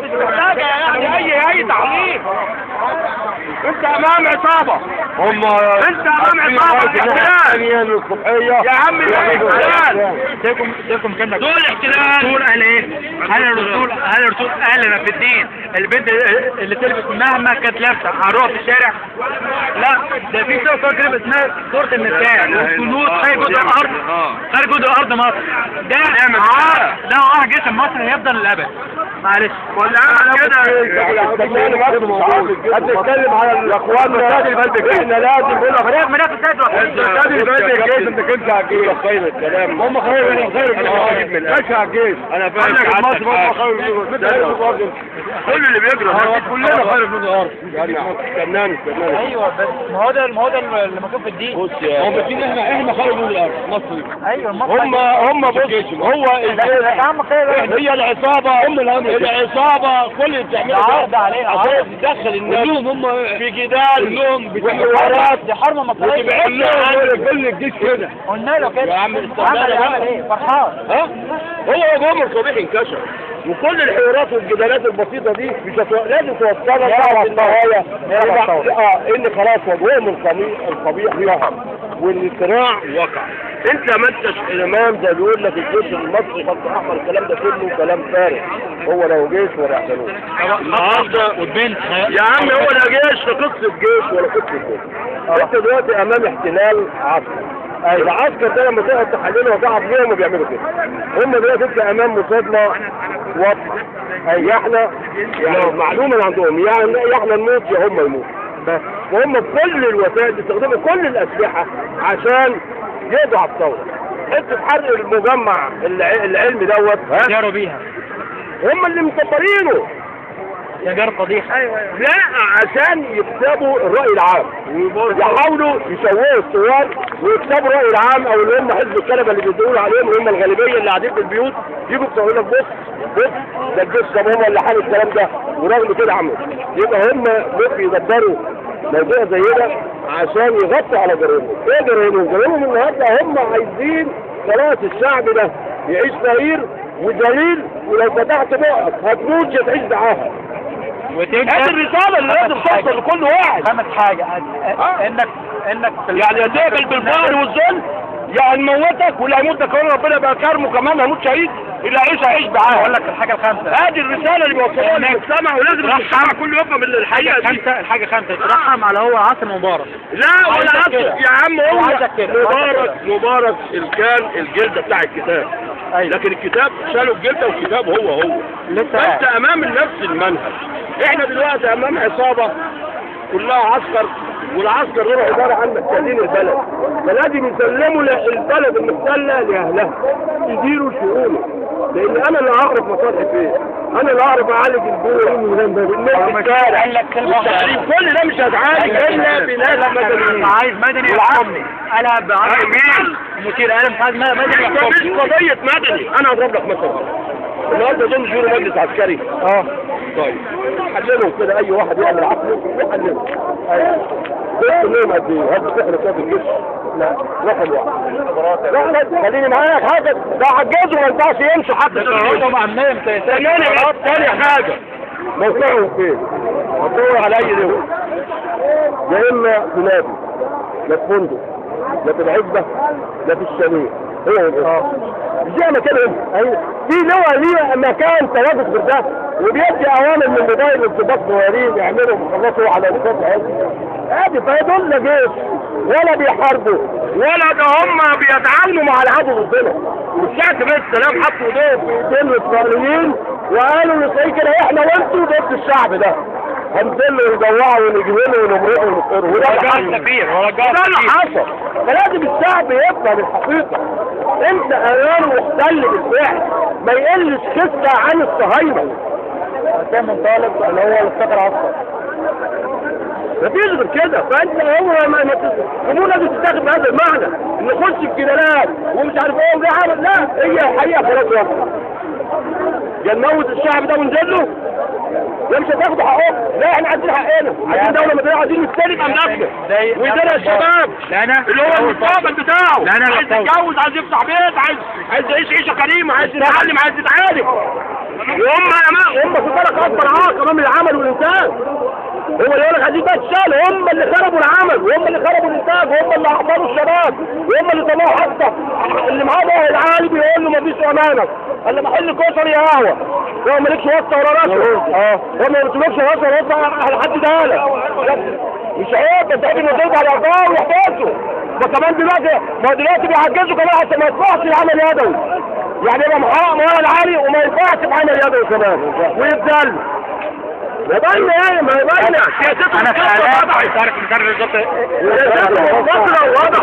مش محتاجه يعني اي تعليق. انت امام عصابه. انت امام عصابه الصبحيه يا عم. احتلال. سيبكم كده. دول احتلال. الرسول قال ايه؟ هل الرسول قال لنا في الدين البنت اللي تلبس مهما كانت لابسه هنروح في الشارع؟ لا، ده في سوره كده اسمها سوره النساء والكنوز خارج جزء الارض، خارج جزء الارض مصر. ده عار جيش مصر هيفضل للابد. معلش ولا انا كده هتتكلم على الاخوان ونادي البلد. احنا لازم نقول لك منافس نادي البلد الجيش. انت كنت على الجيش خير الكلام. هم خير من ماشي على الجيش. انا فاهم كل اللي بيجرى كلنا خير من الارض. استناني ايوه بس ما هو ده اللي مكتوب في الدين. بص يا هم فين احنا خير من الارض مصر. ايوه مصر. هم بص هو هي العصابه. العصابه كل اللي بتعمله عرض عليها عشان تدخل الناس هم في جدال وحوارات. دي حرمه مصريه. كل الجيش كده. قلنا له كده يا عم عمل ايه؟ فرحان. هو جمهور صبيح انكشف. وكل الحوارات والجدالات البسيطه دي مش لازم توصلها للنهايه ان خلاص وجههم القبيح ظهر والصراع وقع. انت ما انتش امام زي بيقول لك الجيش المصري خط احمر. الكلام ده كله كلام فارغ. هو لو جيش ولا احتلال النهارده والبنت يا عم هو لا جيش لا قصه جيش ولا قصه جيش. انت دلوقتي امام احتلال عسكري. العسكر ده لما تقعد تحلله وتعب ليهم وبيعملوا كده. هم دلوقتي انت امام مصادمه واضحه. احنا يعني معلومه عندهم يعني احنا نموت يا هم يموتوا. وهم بكل الوسائل بيستخدموا كل الاسلحه عشان يقضوا على الثوره. حته حرق المجمع العلمي دوت جاروا بيها. هم اللي مكبرينه. جار فضيحه. ايوه لا عشان يكسبوا الراي العام. يحاولوا يشوهوا الثوار ويكسبوا الراي العام. او اللي هم حزب الكنبه اللي بيدوروا عليهم هم الغالبيه اللي قاعدين في البيوت يجوا يقولوا لك بص ده الجيش طب هم اللي حامل الكلام ده. ورغم كده عملوا. يبقى هم ممكن يدبروا موضوع زي ده عشان يغطوا على جريمهم. ايه جريمهم النهارده؟ هم عايزين خلاص الشعب ده يعيش فقير وذليل. ولو فتحت بقك هتموت يا تعيش معاها. هذه الرساله اللي لازم توصل لكل واحد. خامس حاجه انك يعني هتقبل بالفقر والذل يعني نموتك واللي هيموت ده كمان ربنا يبقى كرمه كمان هيموت شهيد. اللي هيعيش معاه. اقول لك الحاجه الخامسه. هذه الرساله اللي بيوصلوها للمجتمع ولازم المجتمع كله يفهم الحقيقه دي. الحاجه الخامسه ترحم على هو عاصم مبارك. لا ولا عصر يا عم. هو مبارك كان الجلده بتاع الكتاب. لكن الكتاب شالوا الجلده والكتاب هو لسه انت امام نفس المنهج. احنا دلوقتي امام عصابه كلها عسكر. والعسكر دول عباره عن محتلين البلد. فلازم يسلموا البلد المحتله لاهلها يديروا شؤونه. لان انا اللي هعرف مصالحي فين. انا اللي هعرف اعالج الجوع والناس في الشارع. كل ده مش هتعالج الا بناس مدنيين. عايز مدني يحكمني. انا بعرف مين مدير انا مش عايز مدني يحكمني. مش قضيه مدني. انا هضرب لك مثلا النهارده دول يجوا مجلس عسكري. طيب حللهم كده اي واحد يعمل عقله يحللهم. بص لهم قد ايه؟ هذا سحر كده في الجيش؟ لا رقم واحد. لا خليني معاك حاجه ده عجزه ما ينفعش يمشي حتى. ثاني حاجه موقعهم فين؟ هتدور على اي دول. يا اما في نادي لا في فندق لا في العزبه لا في الشاليه. هو دي مكانهم. في لواء ليه مكان تواجد في ده وبيدي اوامر من بدايه الانضباط صغيرين يعملوا يخلصوا على رصاص هادي. فدول لا جيش ولا بيحاربوا ولا ده هم بيتعاونوا مع العدو ضدنا. والشعب بيه السلام حطوا ايديهم في ايدين الاسرائيليين وقالوا لاسرائيل كده احنا وانتوا ضد الشعب ده. هنزلوا ونجوعوا ونجهلوا ونمرقوا ونفطروا. وده اللي حصل. فلازم الشعب يفهم الحقيقه. انت امام محتل بالفعل ما يقلش خسه عن الصهاينه. كان منطلق اللي هو السفر عسكر. مفيش غير كده. فانت هو ما لازم تتاخد بهذا المعنى نخش في جدالات ومش عارف ايه وده عمل. لا هي الحقيقه خلاص واضحه. يا نموت الشعب ده وننزله يا مش هتاخدوا حقهم. لا احنا عايزين حقنا. عايزين دوله مدنيه. عايزين نستلم املاكنا ويدينا الشباب اللي هو المستقبل بتاعه. عايز يتجوز عايز يفتح بيت عايز يعيش عيشه كريمه عايز يتعلم عايز يتعالج. وهم خد بالك اكبر عائق امام العمل والانتاج. هو اللي يقول لك عايزين بقى تشتغل، هم اللي خربوا العمل وهم اللي خربوا الانتاج وهم اللي اعطوا الشباب وهم اللي طلعوا حتى اللي معاه ده العالي بيقول له مفيش امانه، اللي محل كشري قهوه هو مالكش واسطه ولا رشوه. هو ما بيطلبش واسطه على حد ده مش عيب، انت قاعد نزلت على الارقام ويحتاجوا. وكمان دلوقتي بيعجزوا كمان حتى ما يطلعش العمل يدوي، يعني يبقى محقق مواد العالي وما ينفعش بعمل يدوي كمان ويبذل. ما يبين ايه؟ ما يبين سياسته انا في اعلام تعرف مدرب بالظبط مصر واضح.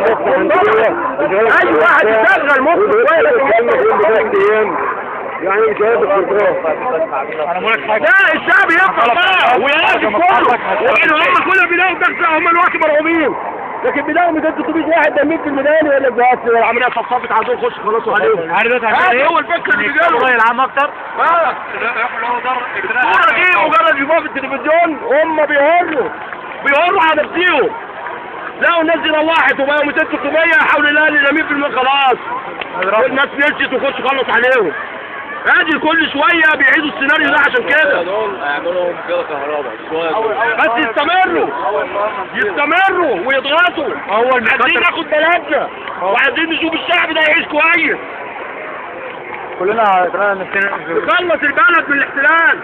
اي واحد يشغل مخه شويه يعني مش هياخد الكنترول. انا بقول لك حاجه، لا الشعب يبقى بقى ويلاقي كله، وإن هم كلهم بيلاقوا بس هم الوقت مرعوبين، لكن بيلاقوا 200 واحد دمين في الميدان ولا بس العمليه صفصفت عندهم خش خلاص عليهم. عارف هذا هو الفكر اللي بيجيله الرأي العام اكتر. الصوره دي مجرد يشوفوها في التلفزيون هم بيهروا على نفسهم. لقوا الناس دي روحت وبقوا 200 300 حول الله اللي نامين في الماء خلاص. والناس نسيت وخش خلص عليهم. ادي كل شويه بيعيدوا السيناريو ده عشان كده. هيعملوا كده كهرباء بس يستمروا ويضغطوا. عايزين ناخد بلدنا وعايزين نشوف الشعب ده يعيش كويس. كلنا نفسنا نخلص البلد من الاحتلال.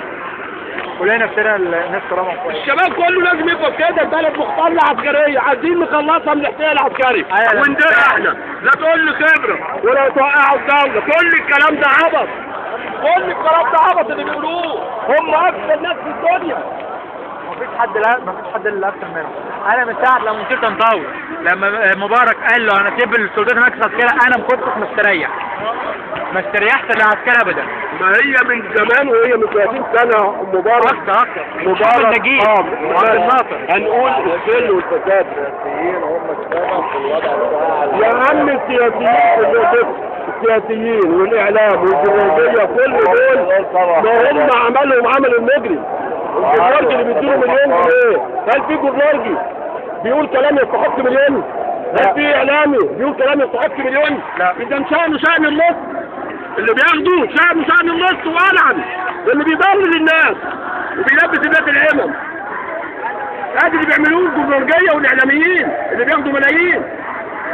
كلنا نفسنا الناس كرامه كويس. الشباب كله لازم يبقى كده، البلد مختلة عسكرية، عايزين نخلصها من الاحتلال العسكري. وندير احنا، لا تقول لي خبرة ولا توقعوا الدولة، كل الكلام ده عبط. كل الكلام ده عبط اللي بيقولوه، هم أكثر ناس في الدنيا. مفيش حد اللي اكتر منهم. انا من ساعه لما مسكت انطاوي لما مبارك قال له انا سيب السودان مركز عسكري، انا ما كنتش مستريح، ما استريحت للعسكري ابدا. ما هي من زمان وهي من 30 سنه مبارك نجيب هنقول الذل والفساد. يا عم السياسيين والاعلام والجمهوريه كل دول ما هم عملوا المجرم. الجرنارجي اللي بيديله مليون جنيه، هل في جرنارجي بيقول كلام يستحق مليون؟ هل في اعلامي بيقول كلام يستحق مليون؟ لا. اذا شأن النص اللي بياخدوه شأن النص والعن اللي بيضلل الناس وبيلبس الناس العمم. ادي اللي بيعملوه الجرنارجيه والاعلاميين اللي بياخدوا ملايين.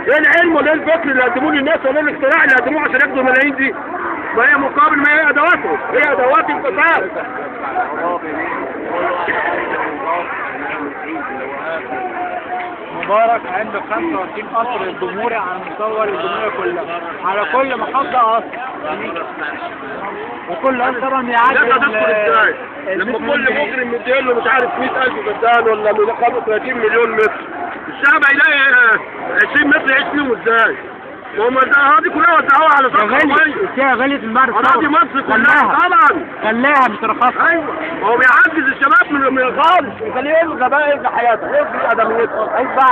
ايه العلم ولا الفكر اللي قدموه للناس ولا الاختراع اللي قدموه عشان ياخدوا الملايين دي؟ ما هي مقابل ما هي ادواتهم، هي ادوات الفساد. مبارك عنده 25 قصر الجمهوري على مستوى الجمهورية كلها، على كل محافظة قصر، وكل قصر طبعا يعدي. ده تدخل ازاي؟ لما كل مجرم مديله مش عارف 100,000 فدان ولا 35 مليون متر، الشعب هيلاقي 20 متر يعيش فيهم ازاي؟ وهم هذه كلها وزعوها على سطح المية. فيها غليت المرة أراضي مصر كلها طبعا. خلاها مش رخصها. ايوه، هو بيعجز الشباب من الخالص، يخليه يبقى بقى يبقى حياته، يبقى ادميته،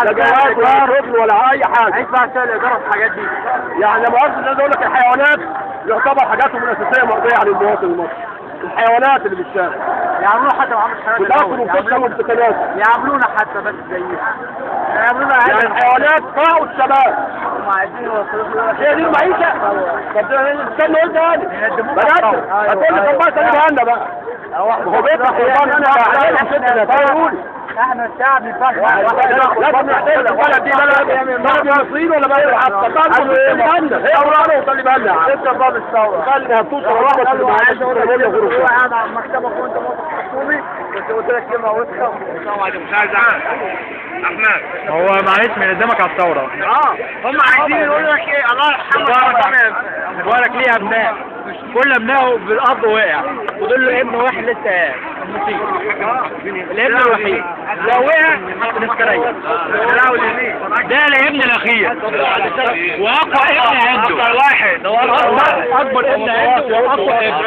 لا جواز ولا شغل ولا اي حاجه. هيدفع سعر الايجار في الحاجات دي. يعني لما اقصد اقول لك الحيوانات يعتبر حاجاتهم الاساسيه مرضيه عن المواطن المصري. الحيوانات اللي بالشارع يعملونا حتى معاملة حيوانات، يعملونا حتى بس زيهم، يعملونا يعني الحيوانات طاعوا الشباب. هم عايزين يوصلوا هي دي المعيشه. طب استنى قلت تاني بجد هتقول لي طب بقى سلمها لنا بقى. هو بيطلع حيوان انا بقول احنا الشعب ينفعش لازم نحترم البلد دي بلد المصريين ولا بلد العسكر؟ هي اوراقنا وخلي بالنا انت باب الثوره خلي هتوصل رابط اللي معاش هو قاعد على مكتبك وانت موظف حكومي كنت قلت لك كلمه وسخه. مش عايز احمد هو معلش من قدامك على الثوره. هم عايزين يقولوا لك ايه؟ الله يرحمه مبارك ليه ابناء، كل ابنائه بالارض وقع ودول له ابن واحد لسه قاعد المصيب، الابن الوحيد لو وقع نستريح. ده الابن الاخير واقوى ابن عنده، اكتر واحد اكبر ابن عنده واقوى ابن.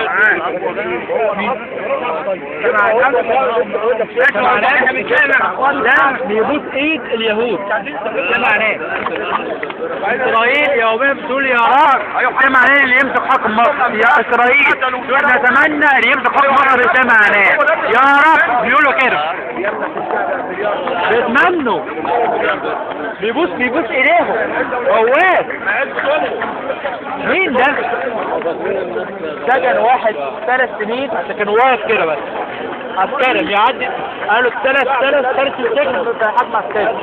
ده بيبوس ايد اليهود. ده معناه اسرائيل يوميا بتقول يا رب. ده معناه اللي يمسك حكم مصر يا اسرائيل نتمنى اللي يمسك حكم مصر. ده معناه يا رب. بيقولوا كده بيتمنوا بيبوس ايديهم. هواك مين ده؟ سجن واحد 3 سنين عشان كان واقف كده بس عسكري بيعدي. قالوا 3 سنين في حكم عسكري.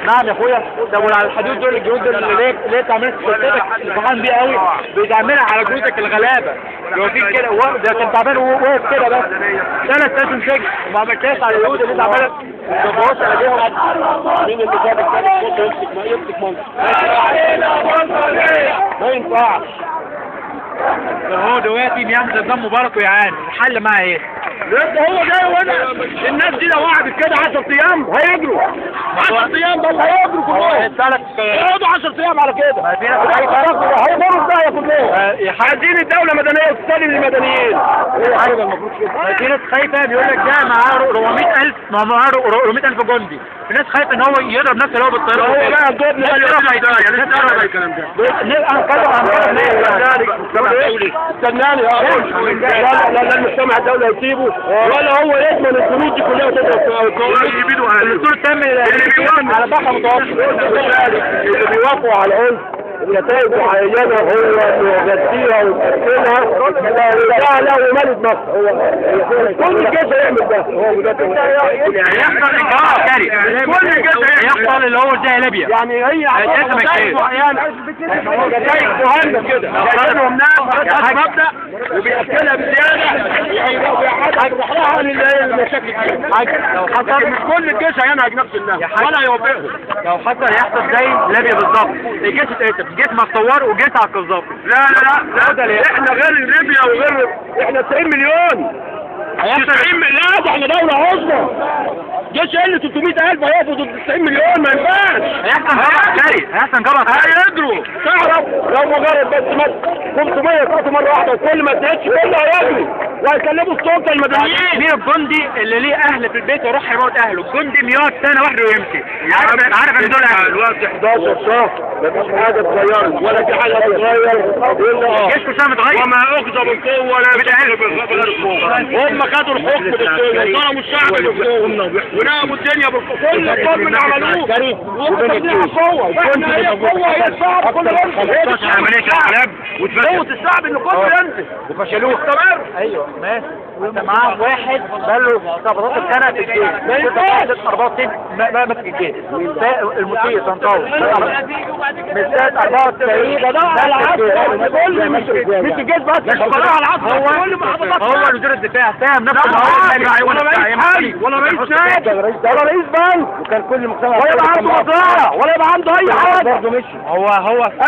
نعم يا اخويا. ده على الحدود دول الجنود اللي ليه تعملت سلطتك فرحان بيه قوي بتعملها على جنودك الغلابه. يوفيك كده ده كان تعبان وواقف كده بس 3 سنين سجن وما عملتهاش على اليهود اللي اتعملت ببص عليهم. مين اللي جاب يمسك منصب؟ ما ينفعش. هو دلوقتي بيعمل نظام مبارك ويعاني. الحل معاه ايه؟ هو جاي وانا الناس دي لو قعدت كده 10 ايام هيجروا 10 ايام بس هيجروا كلهم. يقعدوا 10 ايام على كده هيمروا ازاي كلهم. عايزين الدولة مدنية وتسلم للمدنيين. في ناس خايفة بيقول لك ده معاه 400,000 معاه 400,000 جندي. في ناس خايفة ان هو يضرب نفسه اللي هو بالطيارة. هو بقى الجبن استناني لا المجتمع الدولي هيسيبه ولا هو يضمن الجنود دي كلها تضرب الدكتور كمل على بحر متوسط. اللي بيوافقوا على العنف النتائج معينة هو يغذيها ويتأكلها ويرجع له ومالد مصر. كل الجيش هيعمل ده. يعني يحصل إجراء عسكري. كل الجيش يحصل اللي هو زي ليبيا. يعني هي نتائج معينة نتائج مهمة كده. لأنهم ناس مبدأ وبيأكلها بزيادة وبيحرقها للمشاكل فيها. لو حصل مش كل الجيش هينهج نفس النهج ولا يوافقهم. لو حصل يحصل زي ليبيا بالظبط. الجيش اتقتل. جيش متصور وجيش على القذافي. لا احنا غير ليبيا وغير احنا 90 مليون. 90 لا ده احنا دولة عظمى. جيش قل 300,000 هيقفوا ضد 90 مليون ما ينفعش. هيحصل جبهة عسكري. هيجروا. تعرف لو مجرد بس 500 يقطوا مرة واحدة وكل ما تهدش كله هيجروا وهيكلموا السلطة المدنيين. مين الجندي اللي ليه اهل في البيت ويروح يموت اهله؟ الجندي 100 سنة وحده ويمشي. عارف ان دول اهله. الوقت 11 شهر مفيش حاجة اتغيرت ولا في حاجة هتتغير. الجيش كل سنة متغير. وما أخذ بالقوة ولا بغير القوة. هم خدوا الحكم بالقوة وظلموا الشعب بالقوة ونقموا الدنيا بالقوة. كل الظلم اللي عملوه وتبنيها قوة. احنا هي قوة هي الشعب كله ينزل. عملية الحلاب قوة الشعب ان كله ينزل وفشلوه. تمام. ايوه ماشي. معاهم واحد بقاله 17 سنة في الجيش. ما ينفعش. 64 ما مسك الجيش. المسير طنطاوي. من سنة 94 ده على العصر كل مش الجيش بس ده على العصر كل محافظات. هو وزير الدفاع ساهم نفسه ولا رئيس حي ولا رئيس نادي ولا رئيس بنك وكان كل مجتمع ولا يبقى عنده وزارة ولا يبقى عنده اي حاجة. برضه مشي. هو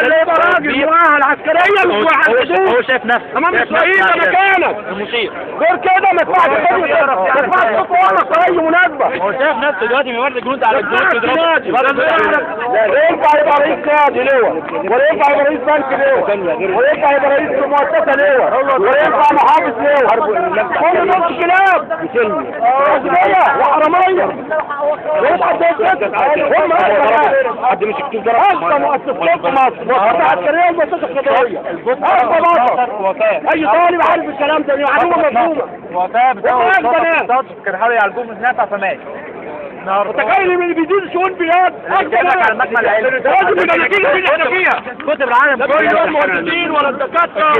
اللي يبقى راجل مؤهل عسكريا هو شايف نفسه امام اسرائيل ده مكانك المشير. غير كده ما ينفعش صوت ولا في اي مناسبة. هو شايف نفسه دلوقتي بيورد جنود على الجنود. لا ينفع يبقى رئيس نادي لواء ولا ينفع يبقى رئيس بنك لواء ولا ينفع يبقى رئيس مؤسسة لواء ولا ينفع محافظ لواء. كل نص كلاب أغنياء وحرامية حد مش كتير جرى أصلا مؤسسات مصر مؤسسة عسكرية ومؤسسة قضائية أي طالب عارف الكلام ده معلومة مفهومة. كان حاول يعالجوه من نافع فمات. متخيل من اللي بيزيد شؤون بلاد على المكمل العلمي لازم يبقى نتيجة اللي احنا فيها. كتب العالم كله ولا المهندسين ولا الدكاترة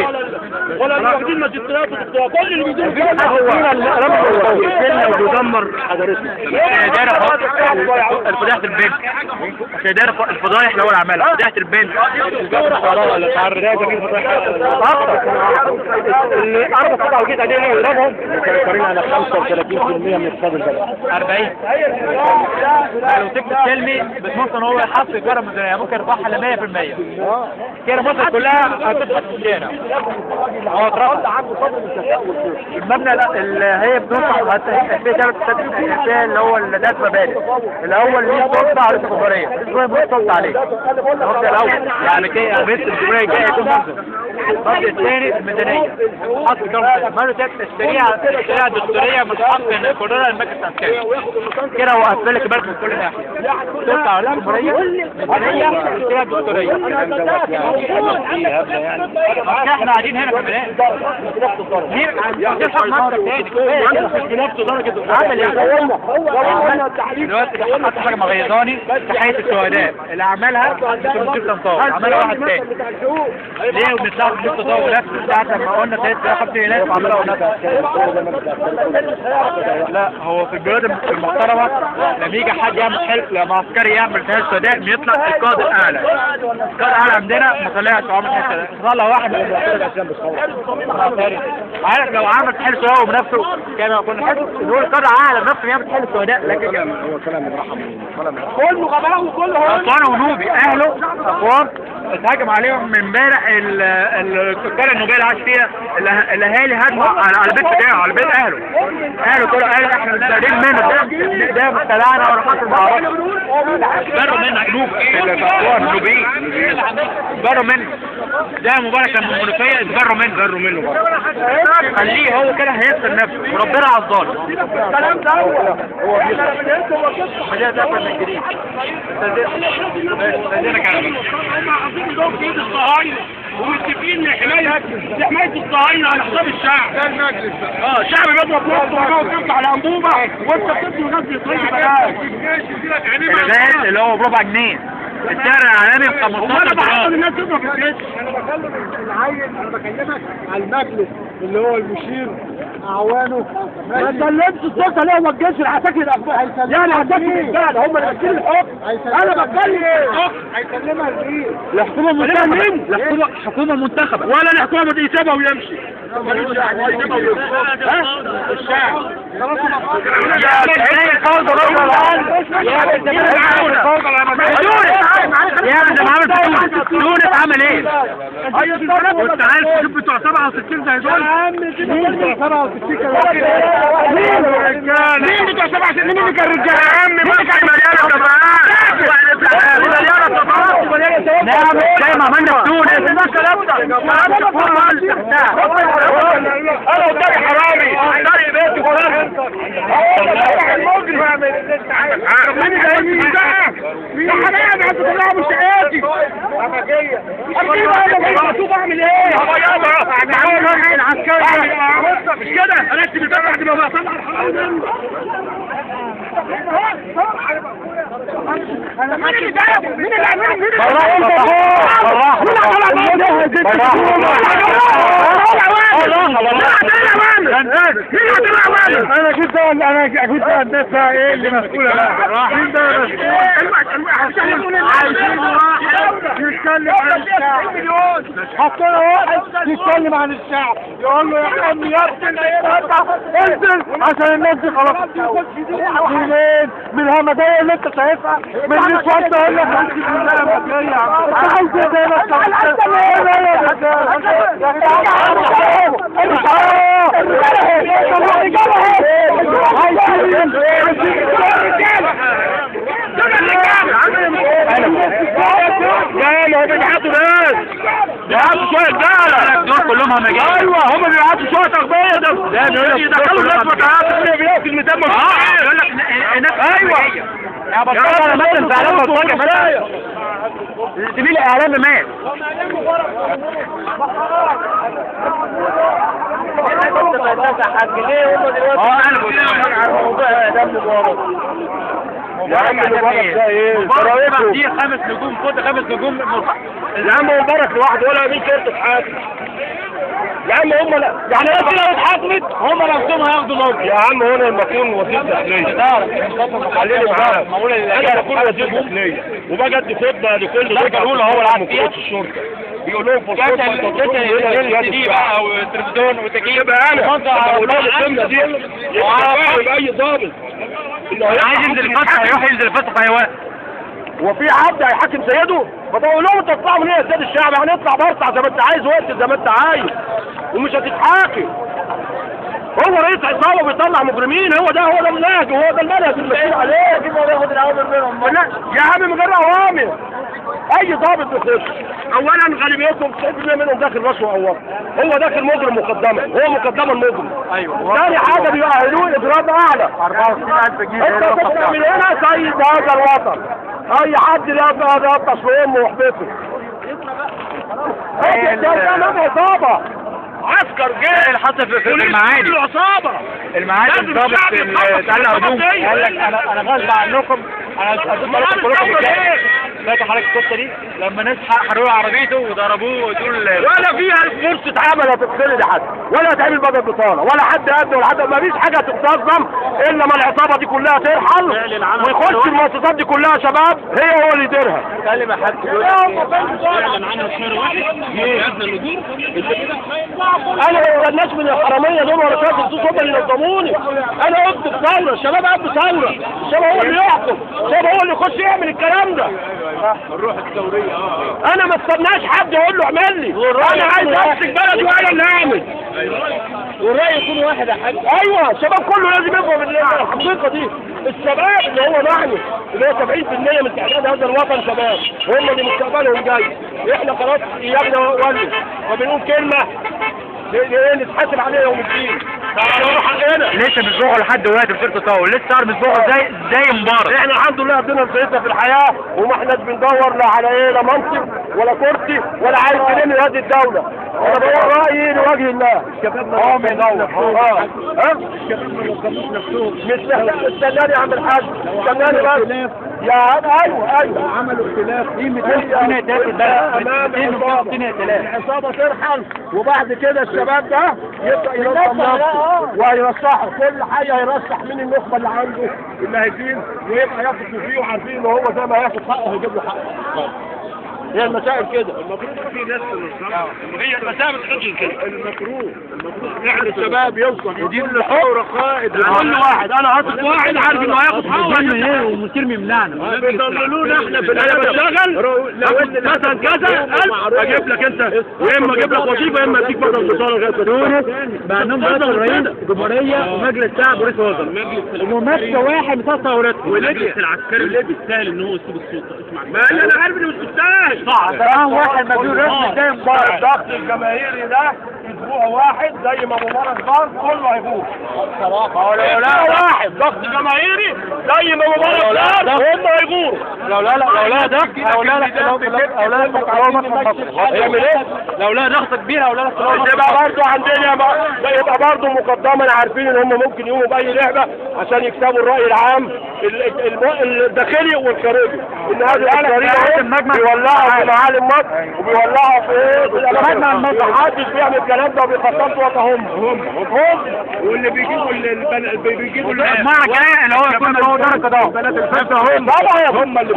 ولا اللي واخدين ماجستيرات ودكتوراه كل اللي بيديروا هو وبيدمر حضارتنا. الفضيحة البنت الفضايح اللي هو اللي عملها فضيحة البنت اللي 4 قطع وجيت عليهم يضربهم متوفرين على 35% من اقتصاد البلد. 40 لو تكتب سلمي ممكن هو يحط إيجار الميزانية، ممكن يرفعها ل 100%. كده مصر كلها هتدخل في الشارع. هو اترفع المبنى اللي هي بتوصل في ثلاث اللي هو ثلاث مباني. الأول ليه سلطة على الجمهورية، الجمهورية مش سلطة عليه. المبنى الأول يعني كده بيت الجمهورية جاي يكون منظر. المبنى الثاني الميزانية، حط إيجار المبنى الثالث الشريعة الدستورية مش حق إن يقررها المجلس العسكري. كده هو قفل لك بالك من كل ناحية. سلطة على الجمهورية، ميزانية، الشريعة الدستورية. احنا قاعدين هنا في البلاد. دلوقتي حط حاجه مغيظاني في حياه الشهداء اللي عملها في مدير تنطاوي، عملها واحد تاني. ليه وبنطلع في مدير تنطاوي نفسه ساعه لما قلنا 53,000 عملها ونفسه. لا هو في البلاد المحترمه لما يجي حد يعمل حلف، لما عسكري يعمل في الشهداء بيطلع القائد الاعلى. القائد الاعلى عندنا ما طلعش عمل حلف، طلع واحد عارف لو عمل حلف هو بنفسه كان يكون حلف. هو القائد الاعلى بنفسه يعمل حلف شهداء، لكن هو كلام الرحم كله غباء وكله اسوان ونوبي اهله اسوان اتهاجم عليهم من امبارح. القريه النوبيه اللي عاش فيها الاهالي هاجموا على البيت بتاعه، على بيت اهله كانوا قالوا احنا مستفيدين منه، ده مستدعنا ولا حصل معركه. بروا منك نوب اسوان نوبيين، بروا منه. ده مبارك لما المنوفيه اتبروا منه برضه. خليه هو كده هيخسر نفسه وربنا على الظالم. الكلام ده هو ده ده من الجديد. ومتفقين لحماية الصهاينة على حساب الشعب. ده المجلس بقى. الشعب بيضرب نفسه ويطلع على أنبوبة وأنت بتدي ناس يطلعوا بلاش. الغاز اللي هو بربع جنيه. السعر العالمي ب 15 دولار. الناس تضرب في الجيش. انا بكلمك على المجلس اللي هو المشير اعوانه. ما سلمتش السلطة ليه ما تجيش العساكر الأخبار. يعني عساكر البلد هم اللي ماسكين الحكم. أنا بتكلم هيسلمها لمين؟ الحكومة المنتخبة. الحكومة المنتخبة ولا الحكومة يسيبها ويمشي. الشعب. يا ابني ده عمل في تونس عمل ايه؟ وانت عارف شوف بتوع 67 زي دول. مين بتوع 67 كانوا مين بتوع 67 مين اللي كان رجاله يا عم؟ مين كان مليانه طبعات؟ مليانه طبعات. نعم زي ما عملنا في تونس. انا قدامي حرامي قدامي بيتي فلان. المجرم مين اللي بقى؟ مين حرامي عايز تطلعوا من شقاتي؟ شوف اعمل ايه؟ العسكري مش كده انا اكتب الباب بعد ما بطلع الحرامي. مين اللي جابه؟ مين اللي عمله؟ مين انا كنت هندسة ايه اللي مسؤولة بقى؟ مين ده مسؤول؟ يتكلم عن الشعب. حطينا واحد يتكلم عن الشعب يقول له يا عم يا ابني انزل عشان الناس دي خلاص. منين؟ من الهمجية اللي انت شايفها من النسوان ده اللي احنا عايزين منها همجية. عايز ايه ده بيبعتوا شوية رجالة دول كلهم همجية. ايوه هم بيبعتوا شوية اغبية ده يدخلوا الناس وتعالوا في الميزان يقول لك ايوه يا بطل انا مثلا زعلان بطاقة مثلا زميل الاعلام مات. يا عم مبارك ده ايه؟ مبارك دي 5 نجوم خد 5 نجوم. يا عم مبارك لوحده ولا مين شرطة حاكم؟ يا عم هم لا يعني الناس دي لو اتحاكمت هم نفسهم هياخدوا موقف. يا عم هنا المكون وزير داخلية. خليني معاك. انا بكون وزير داخلية وباجي ادي خطبة لكل بيقولوا هو العام فيها الشرطة. بيقول لهم في الخطبة دي بقى والتلفزيون وتجيب يبقى انا بقول لهم الكلمة دي يبقى اي ضابط عايز ينزل الفتح هيروح ينزل الفتح في اي وقت. وفي حد هيحاكم سيده؟ فبقول لهم انت تطلعوا من هنا يا سيد الشعب، يعني اطلع برطع زي ما انت عايز واقتل زي ما انت عايز ومش هتتحاكم. هو رئيس عصابه بيطلع مجرمين، هو ده المنهج، وهو ده المنهج اللي ماشيين عليه. كيف هو ياخد الاوامر منهم؟ يا عم من غير اوامر اي ضابط بيخش. اولا غالبيتهم 90% منهم داخل رشوه اول، هو داخل مجرم مقدما، هو مقدما مجرم. ايوه. ثاني حاجه بيؤهلوه اجرام اعلى. 24,000 جنيه انت تطلع من هنا سيد هذا الوطن، اي حد يغطس في امه وحبته. ده عصابه عسكر جاي اللي حصل في المعادي. العصابه المعادي الضابط اللي اتقلع هدوم قال لك انا غصب عنكم، انا اديت لكم كلكم فاكر حضرتك القصه دي لما ناس حرقوا عربيته وضربوه ودول ولا فيها فرصه عمل هتتخلي لحد ولا هتعمل بدل بطاله ولا حد قد ولا حد، ما فيش حاجه هتتنظم الا ما العصابه دي كلها ترحل ويخش المؤسسات دي كلها شباب هو اللي يديرها. كلمه حد اعلن عنها في شهر واحد يأذن النجور. انا ما الناس من الحراميه دول ولا كده الصوت هم اللي نظموني. انا قلت بثوره، الشباب قد بثوره، الشباب هو اللي يحكم، الشباب هو اللي يخش يعمل الكلام ده. الروح الثوريه انا ما استناش حد يقول له اعمل لي، انا عايز امسك بلدي وانا اللي اعمل. والرأي يكون واحد يا حاج. ايوه الشباب كله لازم يفهم الحقيقه دي. الشباب اللي هو معني اللي هو 70% من تعداد هذا الوطن شباب، هم اللي مستقبلهم جاي. احنا خلاص ايامنا ولد وبنقول كلمه نتحاسب عليها يوم الدين. لسه بيسبقوا لحد دلوقتي في شرطه طاول، لسه صار بيسبقوا زي مبارك. احنا الحمد لله قضينا الفريسه في الحياه وما احناش بندور لا على ايه، لا منصب ولا كرسي ولا عايز نلم هذه الدوله. انا بقول رايي لوجه الله. الشباب ما ينظموش نفسهم. مش استناني يا عم الحاج، استناني بس. يا ايوه عملوا اختلاف قيمه العصابه ترحل وبعد كده الشباب ده يبدا ينظم نفسه وهيرشحه كل حاجه، هيرشح مين النخبه اللي عنده اللي هيجيب ويبقى ياخد فيه وعارفين ان هو زي ما هياخد حقه هيجيب له حقه. هي المسائل كده. المفروض في ناس تنظمها. هي المسائل بتخش كده. المفروض يعني الشباب يوصل يدير الثوره قائد كل واحد. انا هاخد واحد عارف انه هياخد حقه والمسير ممنعنا بيضللونا احنا في انا بشتغل لو مثلا كذا اجيب لك انت يا اما اجيب لك وظيفه يا اما اديك بدل بطاله غير مع انهم بدل رئيس جمهوريه ومجلس شعب ورئيس وزراء وممثل واحد مثل ثورتهم. والمجلس العسكري اللي بيستاهل ان هو يسيب السلطه. اسمع ما انا عارف انه مش تستاهل. طبعا واحد مجنون رسمي زي مبارك. الضغط الجماهيري ده اسبوع واحد زي ما مبارك ضغط كله هيفوت. بصراحه لا واحد ضغط جماهيري زي ما مبارك ضغط هم هيغوروا. لو لا ضغط او لا ضغط كبير او لا يبقى برضه عندنا يبقى برضه مقدما عارفين ان هم ممكن يقوموا باي لعبه عشان يكسبوا الراي العام الداخلي والخارجي. ان هذه الطريقه بيولعوا في معالم مصر وبيولعوا في ما حدش بيعمل الكلام ده وبيخططوا وطهم هم واللي بيجيبوا معنى كده اللي هو يكون هو درجه ده طبعا هم اللي